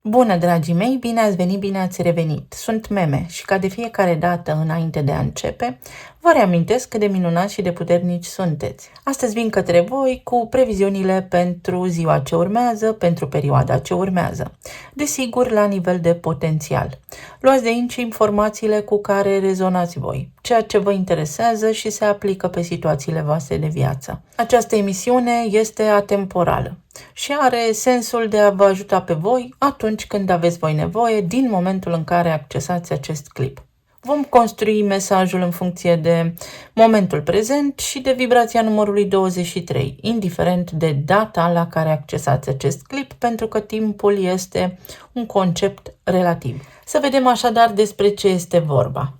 Bună, dragii mei! Bine ați venit, bine ați revenit! Sunt Meme și ca de fiecare dată înainte de a începe, vă reamintesc cât de minunați și de puternici sunteți. Astăzi vin către voi cu previziunile pentru ziua ce urmează, pentru perioada ce urmează. Desigur, la nivel de potențial. Luați de aici informațiile cu care rezonați voi, ceea ce vă interesează și se aplică pe situațiile voastre de viață. Această emisiune este atemporală și are sensul de a vă ajuta pe voi atunci când aveți voi nevoie, din momentul în care accesați acest clip. Vom construi mesajul în funcție de momentul prezent și de vibrația numărului 23, indiferent de data la care accesați acest clip, pentru că timpul este un concept relativ. Să vedem așadar despre ce este vorba.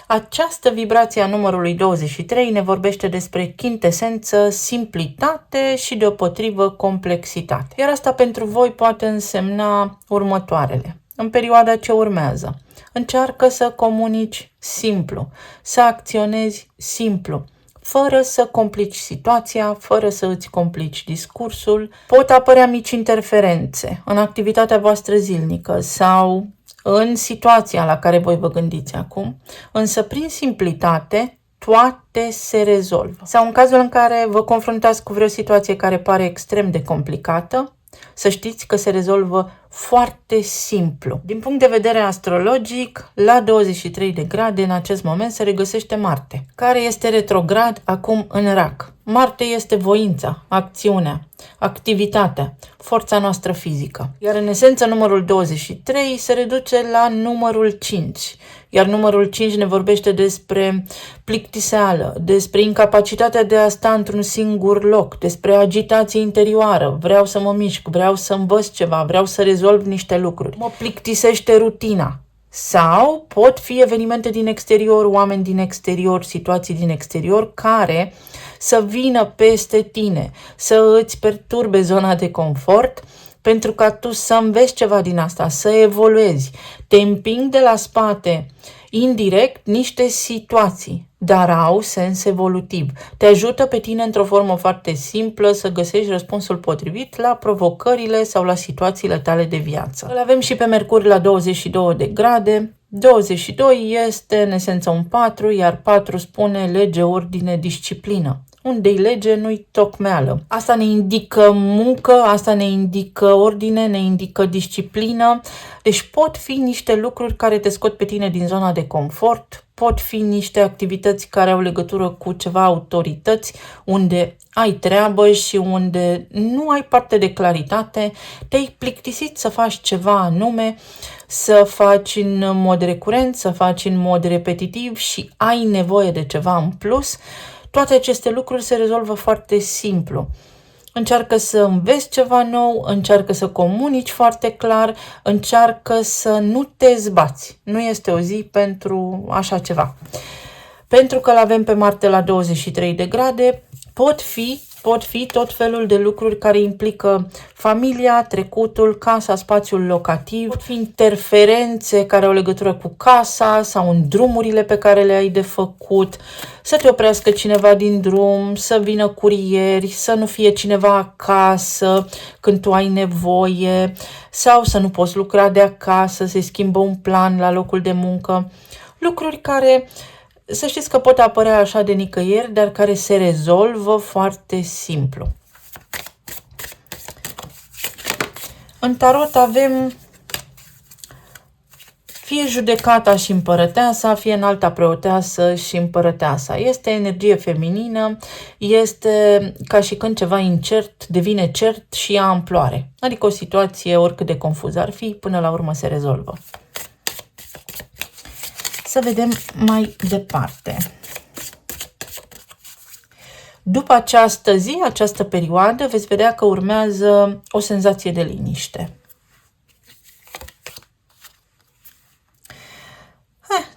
Această vibrație a numărului 23 ne vorbește despre chintesență, simplitate și deopotrivă complexitate. Iar asta pentru voi poate însemna următoarele. În perioada ce urmează, încearcă să comunici simplu, să acționezi simplu, fără să complici situația, fără să îți complici discursul. Pot apărea mici interferențe în activitatea voastră zilnică sau în situația la care voi vă gândiți acum, însă prin simplitate toate se rezolvă. Sau în cazul în care vă confruntați cu vreo situație care pare extrem de complicată, să știți că se rezolvă foarte simplu. Din punct de vedere astrologic, la 23 de grade în acest moment se regăsește Marte, care este retrograd acum în Rac. Marte este voința, acțiunea, activitatea, forța noastră fizică. Iar în esență numărul 23 se reduce la numărul 5. Iar numărul 5 ne vorbește despre plictiseală, despre incapacitatea de a sta într-un singur loc, despre agitație interioară. Vreau să mă mișc, vreau să învăț ceva, vreau să rezolv niște lucruri. Mă plictisește rutina. Sau pot fi evenimente din exterior, oameni din exterior, situații din exterior care să vină peste tine, să îți perturbe zona de confort, pentru ca tu să înveți ceva din asta, să evoluezi. Te împing de la spate indirect niște situații, dar au sens evolutiv. Te ajută pe tine într-o formă foarte simplă să găsești răspunsul potrivit la provocările sau la situațiile tale de viață. Îl avem și pe Mercur la 22 de grade. 22 este în esență un 4, iar 4 spune lege, ordine, disciplină. Unde-i lege, nu-i tocmeală. Asta ne indică muncă, asta ne indică ordine, ne indică disciplină. Deci pot fi niște lucruri care te scot pe tine din zona de confort, pot fi niște activități care au legătură cu ceva autorități, unde ai treabă și unde nu ai parte de claritate, te-ai plictisit să faci ceva anume, să faci în mod recurent, să faci în mod repetitiv și ai nevoie de ceva în plus. Toate aceste lucruri se rezolvă foarte simplu. Încearcă să înveți ceva nou, încearcă să comunici foarte clar, încearcă să nu te zbați. Nu este o zi pentru așa ceva. Pentru că l-avem pe Marte la 23 de grade, pot fi tot felul de lucruri care implică familia, trecutul, casa, spațiul locativ, pot fi interferențe care au legătură cu casa sau în drumurile pe care le ai de făcut, să te oprească cineva din drum, să vină curieri, să nu fie cineva acasă când tu ai nevoie sau să nu poți lucra de acasă, se schimbă un plan la locul de muncă, lucruri care să știți că pot apărea așa de nicăieri, dar care se rezolvă foarte simplu. În tarot avem fie judecata și împărăteasa, fie înalta preoteasă și împărăteasa. Este energie feminină, este ca și când ceva incert devine cert și ia amploare. Adică o situație, oricât de confuză ar fi, până la urmă se rezolvă. Să vedem mai departe. După această zi, această perioadă, veți vedea că urmează o senzație de liniște.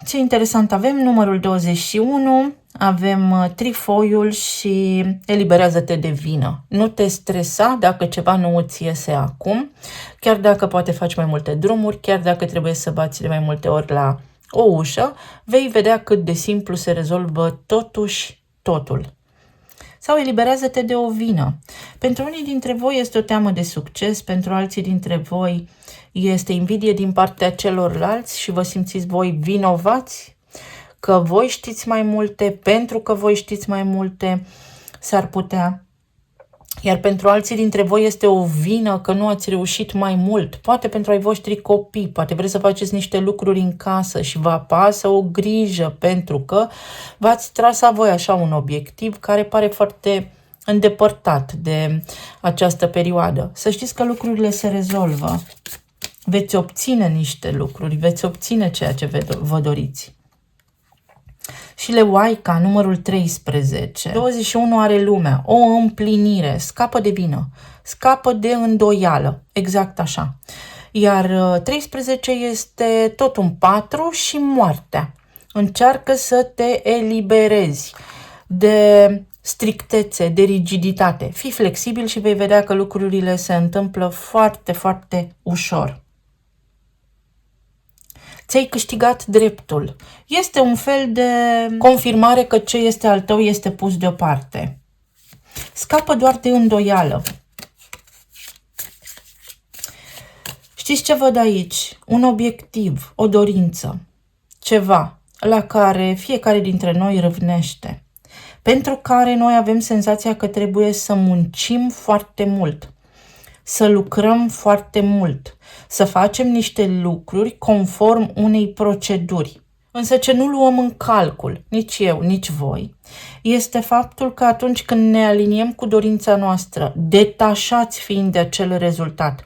Ce interesant avem, numărul 21, avem trifoiul și eliberează-te de vină. Nu te stresa dacă ceva nu îți iese acum, chiar dacă poate faci mai multe drumuri, chiar dacă trebuie să bați de mai multe ori la o ușă, vei vedea cât de simplu se rezolvă totuși totul. Sau eliberează-te de o vină. Pentru unii dintre voi este o teamă de succes, pentru alții dintre voi Este invidie din partea celorlalți și vă simțiți voi vinovați că voi știți mai multe, pentru că voi știți mai multe, s-ar putea. Iar pentru alții dintre voi este o vină că nu ați reușit mai mult. Poate pentru ai voștri copii, poate vreți să faceți niște lucruri în casă și vă apasă o grijă pentru că v-ați trasat voi așa un obiectiv care pare foarte îndepărtat de această perioadă. Să știți că lucrurile se rezolvă. Veți obține niște lucruri, veți obține ceea ce vă doriți. Și Leoaica, numărul 13. 21 are lumea, o împlinire, scapă de vină, scapă de îndoială, exact așa. Iar 13 este tot un 4 și moartea. Încearcă să te eliberezi de strictețe, de rigiditate. Fii flexibil și vei vedea că lucrurile se întâmplă foarte, foarte ușor. Ți-ai câștigat dreptul. Este un fel de confirmare că ce este al tău este pus deoparte. Scapă doar de îndoială. Știți ce văd aici? Un obiectiv, o dorință, ceva la care fiecare dintre noi râvnește, pentru care noi avem senzația că trebuie să muncim foarte mult, să lucrăm foarte mult, să facem niște lucruri conform unei proceduri. Însă ce nu luăm în calcul, nici eu, nici voi, este faptul că atunci când ne aliniem cu dorința noastră, detașați fiind de acel rezultat,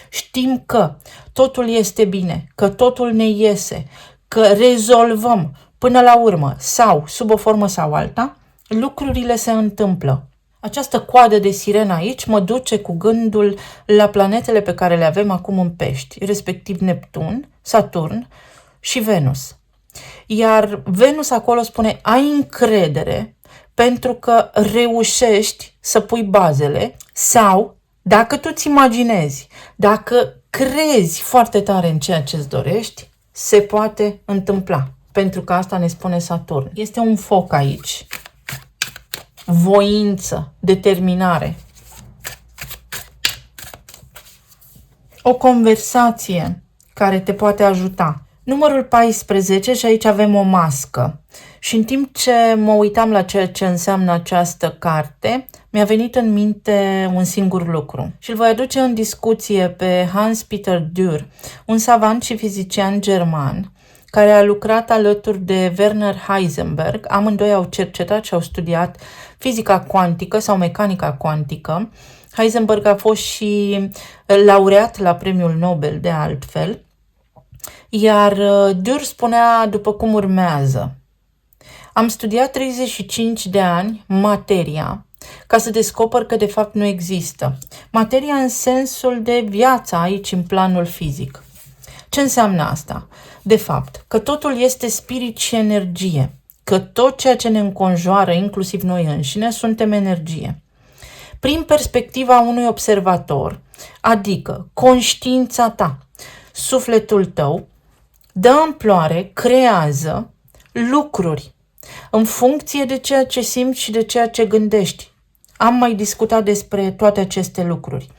știm că totul este bine, că totul ne iese, că rezolvăm până la urmă sau sub o formă sau alta, lucrurile se întâmplă. Această coadă de sirenă aici mă duce cu gândul la planetele pe care le avem acum în Pești, respectiv Neptun, Saturn și Venus. Iar Venus acolo spune, ai încredere pentru că reușești să pui bazele sau, dacă tu îți imaginezi, dacă crezi foarte tare în ceea ce îți dorești, se poate întâmpla. Pentru că asta ne spune Saturn. Este un foc aici. Voință, determinare. O conversație care te poate ajuta. Numărul 14 și aici avem o mască. Și în timp ce mă uitam la ceea ce înseamnă această carte, mi-a venit în minte un singur lucru. Și îl voi aduce în discuție pe Hans-Peter Dürr, un savant și fizician german, care a lucrat alături de Werner Heisenberg. Amândoi au cercetat și au studiat fizica cuantică sau mecanica cuantică. Heisenberg a fost și laureat la premiul Nobel de altfel. Iar Dürr spunea după cum urmează. Am studiat 35 de ani materia ca să descoper că de fapt nu există. Materia în sensul de viață aici în planul fizic. Ce înseamnă asta? De fapt, că totul este spirit și energie, că tot ceea ce ne înconjoară, inclusiv noi înșine, suntem energie. Prin perspectiva unui observator, adică conștiința ta, sufletul tău, dă amploare, creează lucruri în funcție de ceea ce simți și de ceea ce gândești. Am mai discutat despre toate aceste lucruri.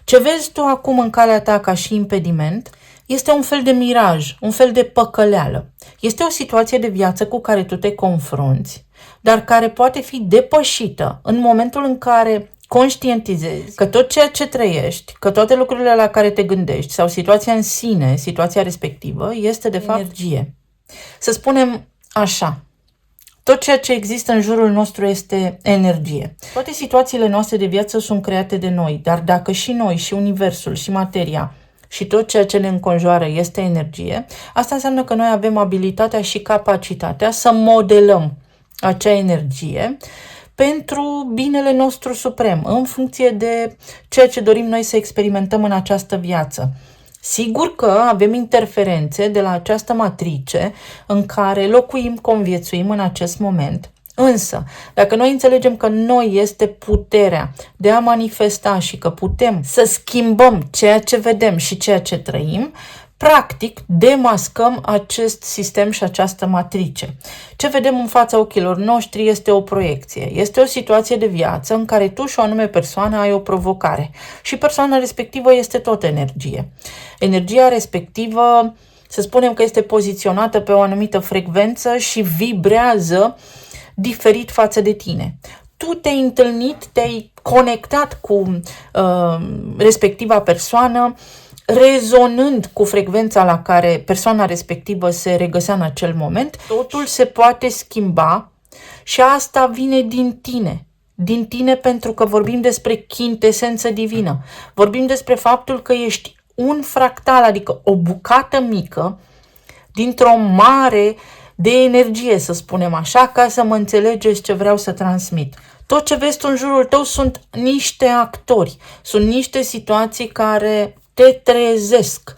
Ce vezi tu acum în calea ta ca și impediment este un fel de miraj, un fel de păcăleală. Este o situație de viață cu care tu te confrunți, dar care poate fi depășită în momentul în care conștientizezi că tot ceea ce trăiești, că toate lucrurile la care te gândești sau situația în sine, situația respectivă, este de fapt energie. Să spunem așa, tot ceea ce există în jurul nostru este energie. Toate situațiile noastre de viață sunt create de noi, dar dacă și noi, și universul, și materia, și tot ceea ce ne înconjoară este energie, asta înseamnă că noi avem abilitatea și capacitatea să modelăm acea energie pentru binele nostru suprem, în funcție de ceea ce dorim noi să experimentăm în această viață. Sigur că avem interferențe de la această matrice în care locuim, conviețuim în acest moment. Însă, dacă noi înțelegem că noi este puterea de a manifesta și că putem să schimbăm ceea ce vedem și ceea ce trăim, Practic, demascăm acest sistem și această matrice. Ce vedem în fața ochilor noștri este o proiecție. Este o situație de viață în care tu și o anume persoană ai o provocare și persoana respectivă este tot energie. Energia respectivă, să spunem că este poziționată pe o anumită frecvență și vibrează diferit față de tine. Tu te-ai întâlnit, te-ai conectat cu respectiva persoană, rezonând cu frecvența la care persoana respectivă se regăsea în acel moment. Totul se poate schimba și asta vine din tine. Din tine, pentru că vorbim despre chintesență divină. Vorbim despre faptul că ești un fractal, adică o bucată mică dintr-o mare de energie, să spunem așa, ca să mă înțelegeți ce vreau să transmit. Tot ce vezi tu în jurul tău sunt niște actori, sunt niște situații care te trezesc,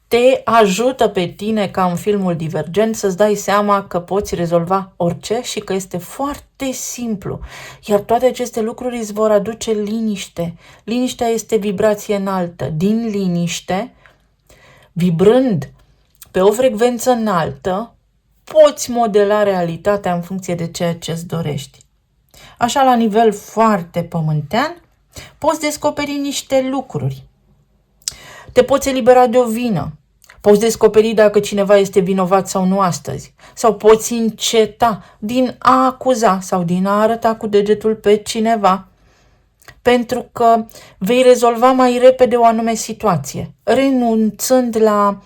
te ajută pe tine, ca în filmul Divergent, să-ți dai seama că poți rezolva orice și că este foarte simplu. Iar toate aceste lucruri îți vor aduce liniște. Liniștea este vibrație înaltă. Din liniște, vibrând pe o frecvență înaltă, poți modela realitatea în funcție de ceea ce îți dorești. Așa, la nivel foarte pământean, poți descoperi niște lucruri. Te poți elibera de o vină. Poți descoperi dacă cineva este vinovat sau nu astăzi. Sau poți înceta din a acuza sau din a arăta cu degetul pe cineva. Pentru că vei rezolva mai repede o anume situație, renunțând la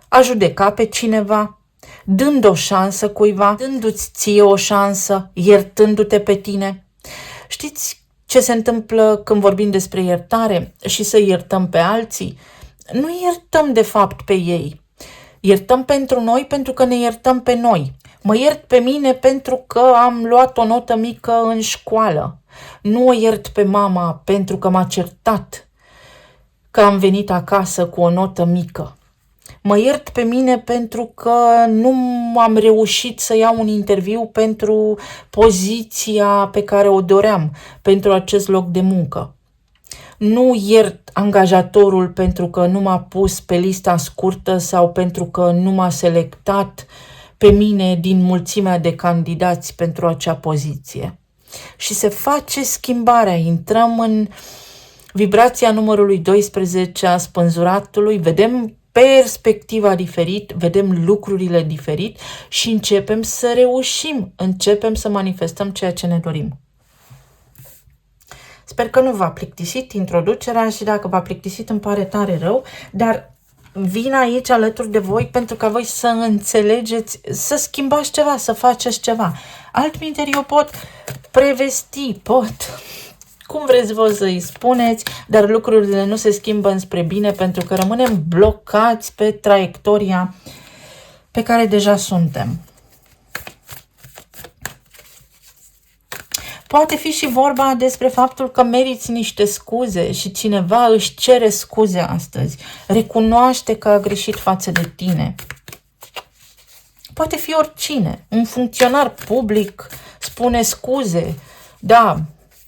a judeca pe cineva, dând o șansă cuiva, dându-ți ție o șansă, iertându-te pe tine. Știți ce se întâmplă când vorbim despre iertare și să iertăm pe alții? Nu iertăm de fapt pe ei. Iertăm pentru noi pentru că ne iertăm pe noi. Mă iert pe mine pentru că am luat o notă mică în școală. Nu o iert pe mama pentru că m-a certat că am venit acasă cu o notă mică. Mă iert pe mine pentru că nu am reușit să iau un interviu pentru poziția pe care o doream, pentru acest loc de muncă. Nu iert angajatorul pentru că nu m-a pus pe lista scurtă sau pentru că nu m-a selectat pe mine din mulțimea de candidați pentru acea poziție. Și se face schimbarea, intrăm în vibrația numărului 12 a spânzuratului, vedem perspectiva diferit, vedem lucrurile diferit și începem să reușim, începem să manifestăm ceea ce ne dorim. Sper că nu v-a plictisit introducerea și dacă v-a plictisit îmi pare tare rău, dar vin aici alături de voi pentru ca voi să înțelegeți, să schimbați ceva, să faceți ceva. Altminteri eu pot prevesti, cum vreți voi să-i spuneți, dar lucrurile nu se schimbă înspre bine pentru că rămânem blocați pe traiectoria pe care deja suntem. Poate fi și vorba despre faptul că meriți niște scuze și cineva își cere scuze astăzi. Recunoaște că a greșit față de tine. Poate fi oricine. Un funcționar public spune scuze. Da,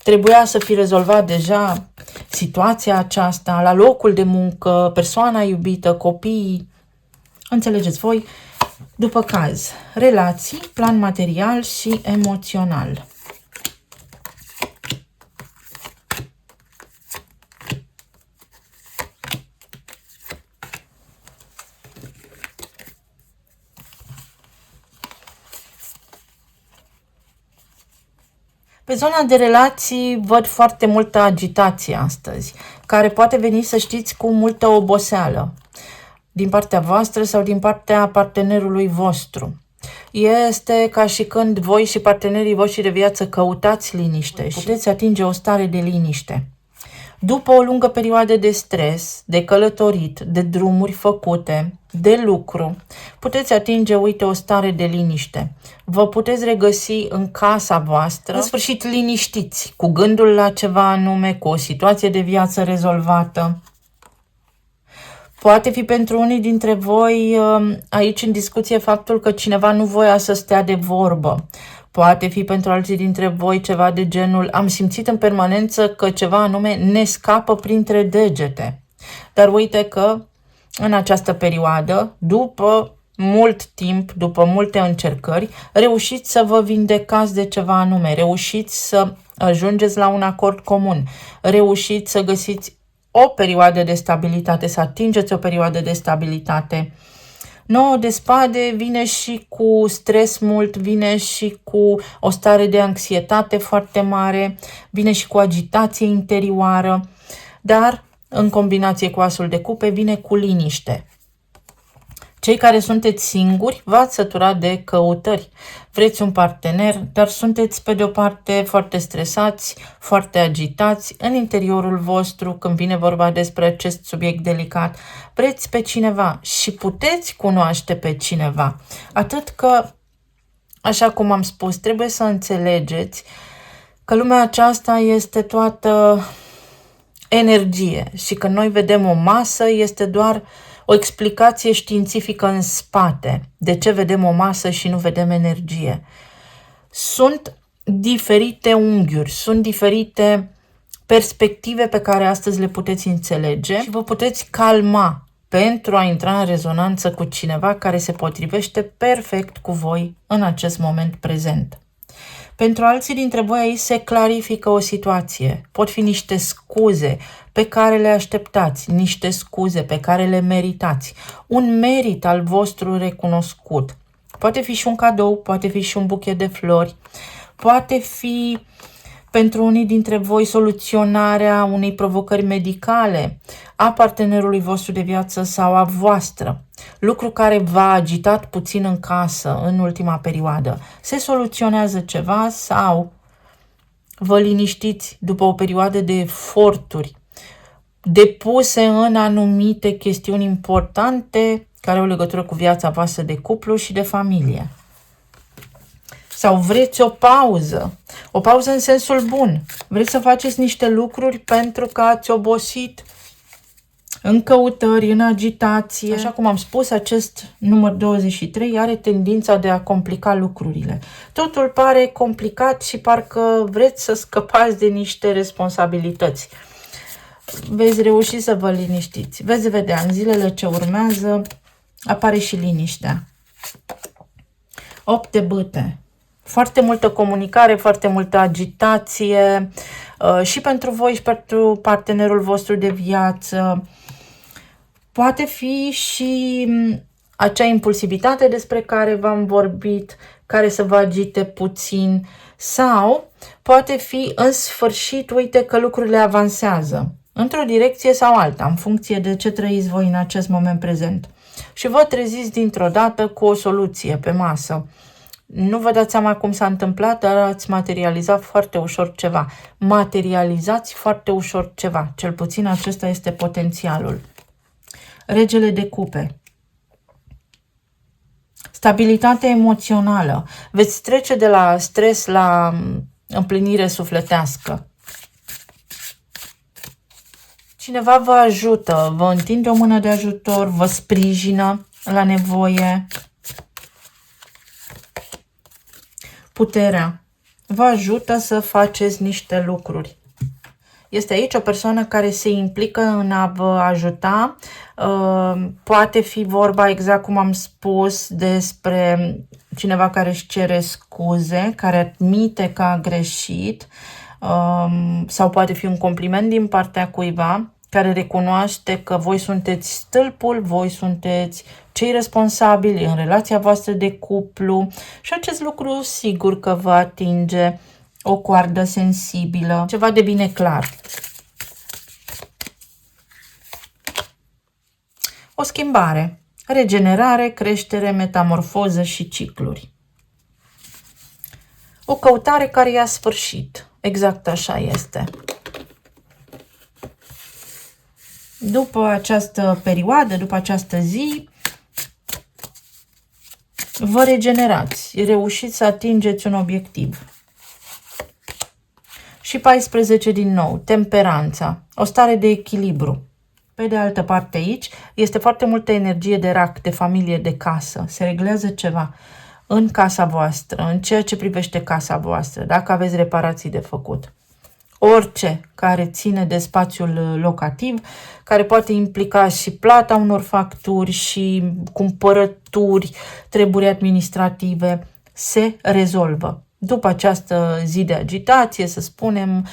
trebuia să fi rezolvat deja situația aceasta la locul de muncă, persoana iubită, copiii. Înțelegeți voi? După caz, relații, plan material și emoțional. Pe zona de relații văd foarte multă agitație astăzi, care poate veni, să știți, cu multă oboseală din partea voastră sau din partea partenerului vostru. Este ca și când voi și partenerii voștri de viață căutați liniște și puteți atinge o stare de liniște. După o lungă perioadă de stres, de călătorit, de drumuri făcute, de lucru, puteți atinge, uite, o stare de liniște. Vă puteți regăsi în casa voastră, în sfârșit liniștiți, cu gândul la ceva anume, cu o situație de viață rezolvată. Poate fi pentru unii dintre voi aici în discuție faptul că cineva nu voia să stea de vorbă. Poate fi pentru alții dintre voi ceva de genul: am simțit în permanență că ceva anume ne scapă printre degete. Dar uite că în această perioadă, după mult timp, după multe încercări, reușiți să vă vindecați de ceva anume, reușiți să ajungeți la un acord comun, reușiți să găsiți o perioadă de stabilitate, să atingeți o perioadă de stabilitate. 9 de spade vine și cu stres mult, vine și cu o stare de anxietate foarte mare, vine și cu agitație interioară, dar în combinație cu asul de cupe vine cu liniște. Cei care sunteți singuri v-ați săturat de căutări. Vreți un partener, dar sunteți pe de o parte foarte stresați, foarte agitați în interiorul vostru când vine vorba despre acest subiect delicat. Vreți pe cineva și puteți cunoaște pe cineva. Atât că, așa cum am spus, trebuie să înțelegeți că lumea aceasta este toată energie și când noi vedem o masă este doar o explicație științifică în spate de ce vedem o masă și nu vedem energie. Sunt diferite unghiuri, sunt diferite perspective pe care astăzi le puteți înțelege și vă puteți calma pentru a intra în rezonanță cu cineva care se potrivește perfect cu voi în acest moment prezent. Pentru alții dintre voi aici se clarifică o situație. Pot fi niște scuze pe care le așteptați, niște scuze pe care le meritați, un merit al vostru recunoscut. Poate fi și un cadou, poate fi și un buchet de flori, poate fi pentru unii dintre voi soluționarea unei provocări medicale a partenerului vostru de viață sau a voastră. Lucru care v-a agitat puțin în casă în ultima perioadă. Se soluționează ceva sau vă liniștiți după o perioadă de eforturi depuse în anumite chestiuni importante care au legătură cu viața voastră de cuplu și de familie. Sau vreți o pauză în sensul bun. Vreți să faceți niște lucruri pentru că ați obosit în căutări, în agitație. Așa cum am spus, acest număr 23 are tendința de a complica lucrurile. Totul pare complicat și parcă vreți să scăpați de niște responsabilități. Veți reuși să vă liniștiți. Veți vedea, în zilele ce urmează apare și liniștea. 8 de bâte. Foarte multă comunicare, foarte multă agitație și pentru voi și pentru partenerul vostru de viață. Poate fi și acea impulsivitate despre care v-am vorbit, care să vă agite puțin, sau poate fi în sfârșit, uite că lucrurile avansează într-o direcție sau alta, în funcție de ce trăiți voi în acest moment prezent. Și vă treziți dintr-o dată cu o soluție pe masă. Nu vă dați seama cum s-a întâmplat, dar ați materializat foarte ușor ceva. Materializați foarte ușor ceva. Cel puțin acesta este potențialul. Regele de cupe. Stabilitate emoțională. Veți trece de la stres la împlinire sufletească. Cineva vă ajută, vă întinde o mână de ajutor, vă sprijină la nevoie. Puterea vă ajută să faceți niște lucruri. Este aici o persoană care se implică în a vă ajuta. Poate fi vorba, exact cum am spus, despre cineva care își cere scuze, care admite că a greșit, sau poate fi un compliment din partea cuiva care recunoaște că voi sunteți stâlpul, voi sunteți cei responsabili în relația voastră de cuplu și acest lucru sigur că va atinge o coardă sensibilă, ceva de bine clar. O schimbare, regenerare, creștere, metamorfoză și cicluri. O căutare care i-a sfârșit. Exact așa este. După această perioadă, după această zi, vă regenerați, reușiți să atingeți un obiectiv. Și 14 din nou, temperanța, o stare de echilibru. Pe de altă parte aici este foarte multă energie de rac, de familie, de casă. Se reglează ceva în casa voastră, în ceea ce privește casa voastră, dacă aveți reparații de făcut. orice care ține de spațiul locativ, care poate implica și plata unor facturi și cumpărături, treburi administrative, se rezolvă. După această zi de agitație, să spunem,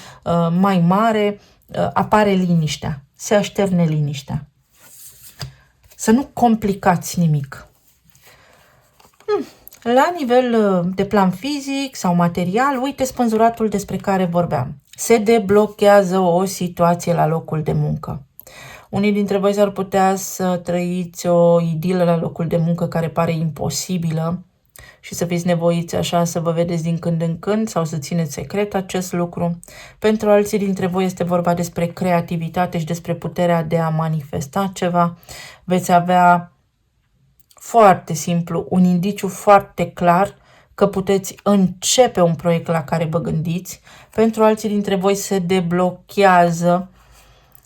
mai mare, apare liniștea, se așterne liniștea. Să nu complicați nimic. La nivel de plan fizic sau material, uite spânzuratul despre care vorbeam. Se deblochează o situație la locul de muncă. Unii dintre voi s-ar putea să trăiți o idilă la locul de muncă care pare imposibilă și să fiți nevoiți așa să vă vedeți din când în când sau să țineți secret acest lucru. Pentru alții dintre voi este vorba despre creativitate și despre puterea de a manifesta ceva. Veți avea foarte simplu, un indiciu foarte clar că puteți începe un proiect la care vă gândiți. Pentru alții dintre voi se deblochează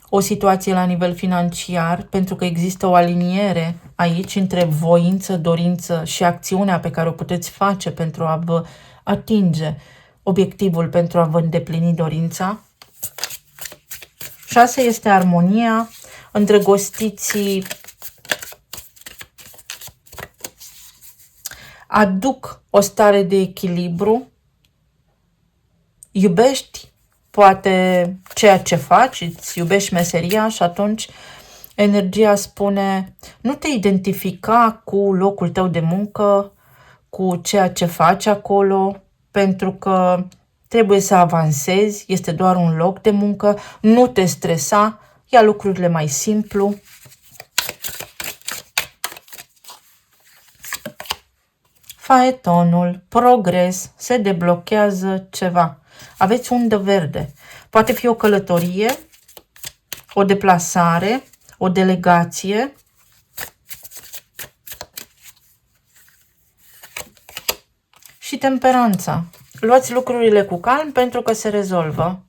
o situație la nivel financiar, pentru că există o aliniere aici între voință, dorință și acțiunea pe care o puteți face pentru a vă atinge obiectivul, pentru a vă îndeplini dorința. 6 este armonia, îndrăgostiții aduc o stare de echilibru, iubești poate ceea ce faci, îți iubești meseria și atunci energia spune nu te identifica cu locul tău de muncă, cu ceea ce faci acolo, pentru că trebuie să avansezi, este doar un loc de muncă, nu te stresa, ia lucrurile mai simplu. Faetonul, progres, se deblochează ceva. Aveți undă verde. Poate fi o călătorie, o deplasare, o delegație. Și temperanța. Luați lucrurile cu calm pentru că se rezolvă.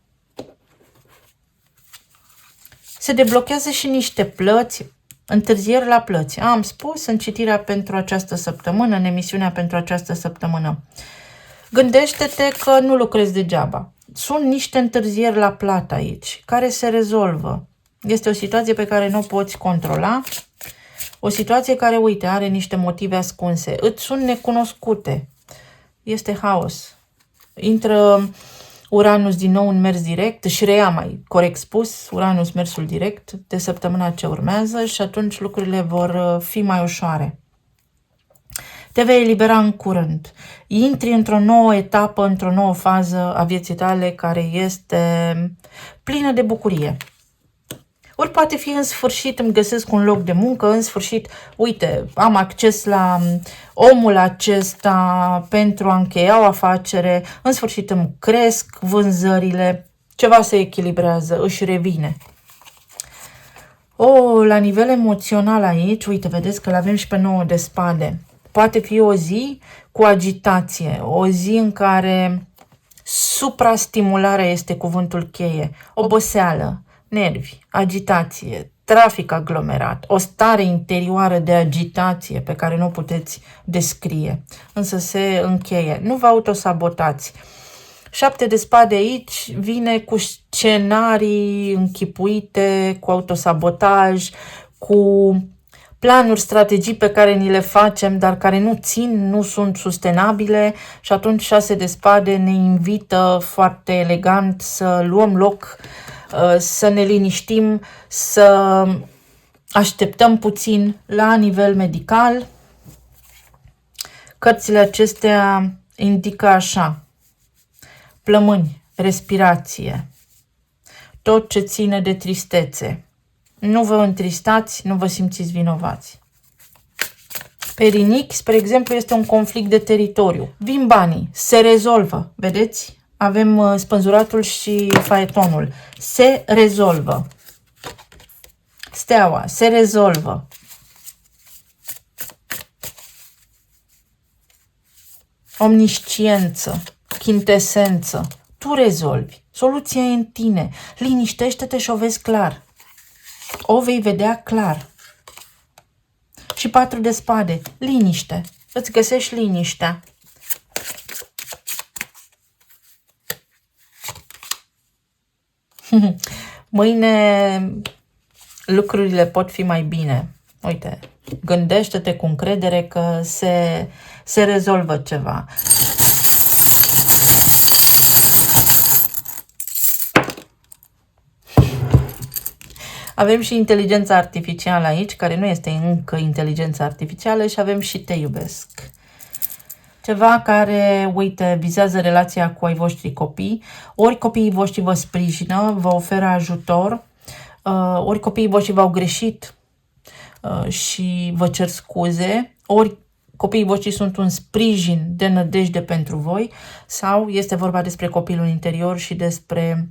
Se deblochează și niște plăți, întârzieri la plăți. Am spus în citirea pentru această săptămână, în emisiunea pentru această săptămână. Gândește-te că nu lucrezi degeaba. Sunt niște întârzieri la plată aici, care se rezolvă. Este o situație pe care nu o poți controla. O situație care, uite, are niște motive ascunse. Îți sunt necunoscute. Este haos. Intră Uranus din nou în mers direct, și reia mai corect spus, Uranus mersul direct de săptămâna ce urmează și atunci lucrurile vor fi mai ușoare. Te vei elibera în curând. Intri într-o nouă etapă, într-o nouă fază a vieții tale care este plină de bucurie. Ori poate fi în sfârșit îmi găsesc un loc de muncă, în sfârșit, uite, am acces la omul acesta pentru a încheia o afacere, în sfârșit îmi cresc vânzările, ceva se echilibrează, își revine. La nivel emoțional aici, uite, vedeți că l-avem și pe 9 de spade. Poate fi o zi cu agitație, o zi în care suprastimularea este cuvântul cheie, oboseală, nervi, agitație, trafic aglomerat, o stare interioară de agitație pe care nu o puteți descrie, însă se încheie. Nu vă autosabotați. 7 de spade aici vine cu scenarii închipuite, cu autosabotaj, cu planuri, strategii pe care ni le facem, dar care nu țin, nu sunt sustenabile și atunci 6 de spade ne invită foarte elegant să luăm loc, să ne liniștim, să așteptăm puțin. La nivel medical, cărțile acestea indică așa: plămâni, respirație, tot ce ține de tristețe. Nu vă întristați, nu vă simțiți vinovați. Perinic, spre exemplu, este un conflict de teritoriu. Vin banii, se rezolvă, vedeți? Avem spânzuratul și faetonul. Se rezolvă. Steaua, se rezolvă. Omnisciență, chintesență. Tu rezolvi. Soluția e în tine. Liniștește-te și o vezi clar. O vei vedea clar. Și 4 de spade. Liniște. Îți găsești liniștea. Mâine lucrurile pot fi mai bine. Uite, gândește-te cu încredere că se rezolvă ceva. Avem și inteligența artificială aici, care nu este încă inteligența artificială, și avem și te iubesc. Ceva care, uite, vizează relația cu ai voștri copii, ori copiii voștri vă sprijină, vă oferă ajutor, ori copiii voștri v-au greșit și vă cer scuze, ori copiii voștri sunt un sprijin de nădejde pentru voi, sau este vorba despre copilul interior și despre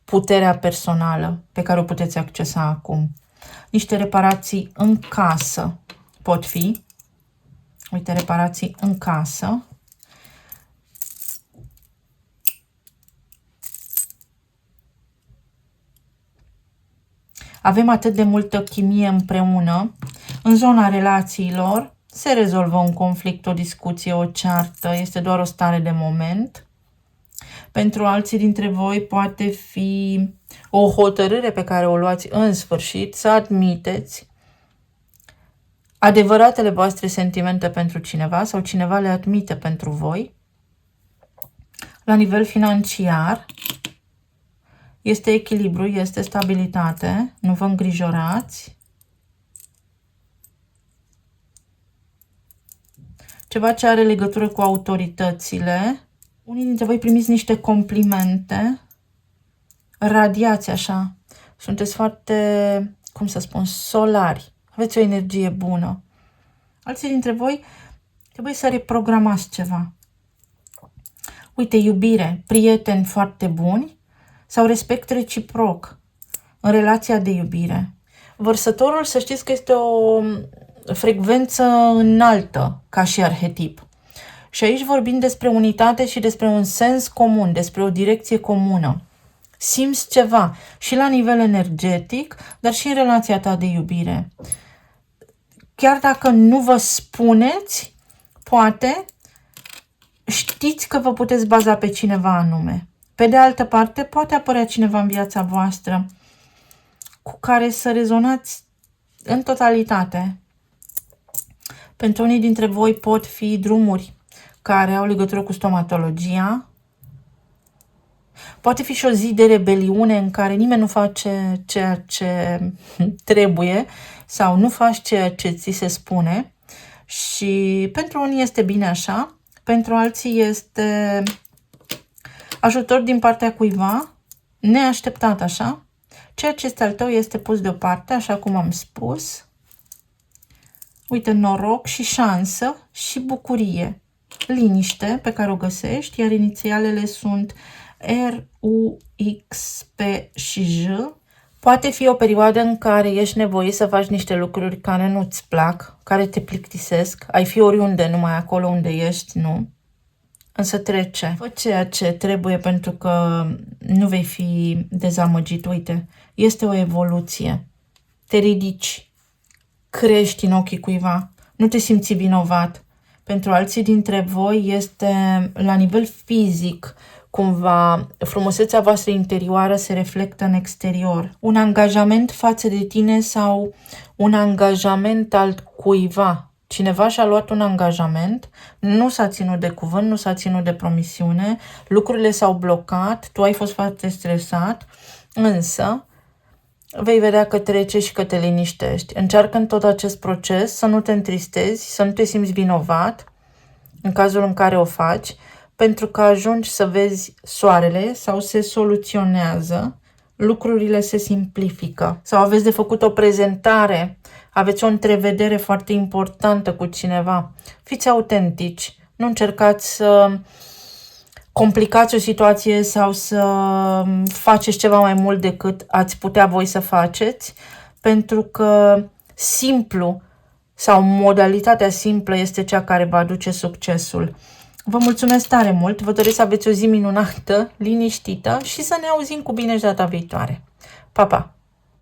puterea personală pe care o puteți accesa acum. Niște reparații în casă pot fi. Uite, reparații în casă. Avem atât de multă chimie împreună. În zona relațiilor se rezolvă un conflict, o discuție, o ceartă. Este doar o stare de moment. Pentru alții dintre voi poate fi o hotărâre pe care o luați în sfârșit, să admiteți adevăratele voastre sentimente pentru cineva sau cineva le admite pentru voi. La nivel financiar este echilibru, este stabilitate, nu vă îngrijorați. Ceva ce are legătură cu autoritățile. Unii dintre voi primiți niște complimente, radiați așa, sunteți foarte, cum să spun, solari, aveți o energie bună. Alții dintre voi trebuie să reprogramați ceva. Uite, iubire, prieteni foarte buni sau respect reciproc în relația de iubire. Vărsătorul, să știți că este o frecvență înaltă ca și arhetip. Și aici vorbim despre unitate și despre un sens comun, despre o direcție comună. Simți ceva și la nivel energetic, dar și în relația ta de iubire. Chiar dacă nu vă spuneți, poate știți că vă puteți baza pe cineva anume. Pe de altă parte, poate apărea cineva în viața voastră cu care să rezonați în totalitate. Pentru unii dintre voi pot fi drumuri care au legătură cu stomatologia. Poate fi și o zi de rebeliune în care nimeni nu face ceea ce trebuie sau nu faci ceea ce ți se spune. Și pentru unii este bine așa, pentru alții este ajutor din partea cuiva, neașteptat așa. Ceea ce este al tău este pus deoparte, așa cum am spus. Uite, noroc și șansă și bucurie. Liniște pe care o găsești, iar inițialele sunt R, U, X, P și J. Poate fi o perioadă în care ești nevoit să faci niște lucruri care nu-ți plac, care te plictisesc. Ai fi oriunde, numai acolo unde ești, nu. Însă trece. Fă ceea ce trebuie pentru că nu vei fi dezamăgit. Uite, este o evoluție. Te ridici, crești în ochii cuiva, nu te simți vinovat. Pentru alții dintre voi este la nivel fizic, cumva frumusețea voastră interioară se reflectă în exterior. Un angajament față de tine sau un angajament al cuiva. Cineva și-a luat un angajament, nu s-a ținut de cuvânt, nu s-a ținut de promisiune, lucrurile s-au blocat, tu ai fost foarte stresat, însă vei vedea că trece și că te liniștești. Încearcă în tot acest proces să nu te întristezi, să nu te simți vinovat în cazul în care o faci, pentru că ajungi să vezi soarele sau se soluționează, lucrurile se simplifică. Sau aveți de făcut o prezentare, aveți o întrevedere foarte importantă cu cineva. Fiți autentici, nu încercați să complicați o situație sau să faceți ceva mai mult decât ați putea voi să faceți, pentru că simplu sau modalitatea simplă este cea care va aduce succesul. Vă mulțumesc tare mult, vă doresc să aveți o zi minunată, liniștită și să ne auzim cu bine și data viitoare. Pa, pa!